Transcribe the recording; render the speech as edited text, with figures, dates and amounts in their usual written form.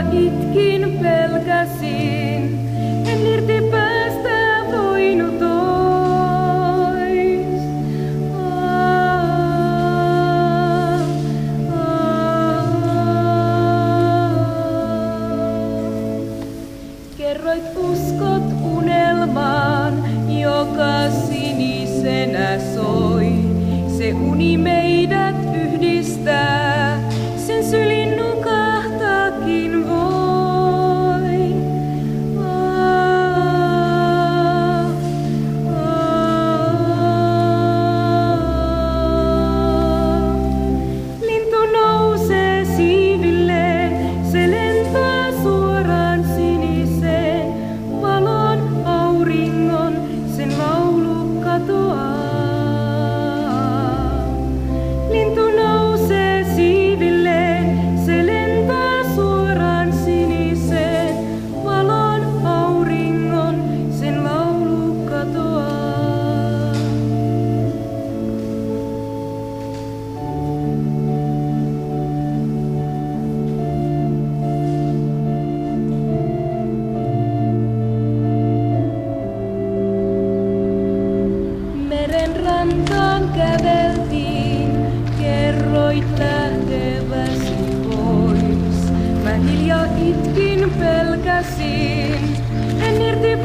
hiljaa itkin pelkäsin, en irti päästä voinut ois. Kerroit uskot unelmaan, joka sinisenä soi. Se uni meidät yhdistää, sen syliin nukahtaakin voi. Lintu nousee siivilleen, se lentää suoraan siniseen. Valon auringon sen laulu katoaa. Lintu nousee siivilleen, se lentää suoraan siniseen. Valon auringon sen laulu katoaa. Meren rantaan käveltiin, kerroit lähteväsi pois. Mä hiljaa itkin pelkäsin, en irti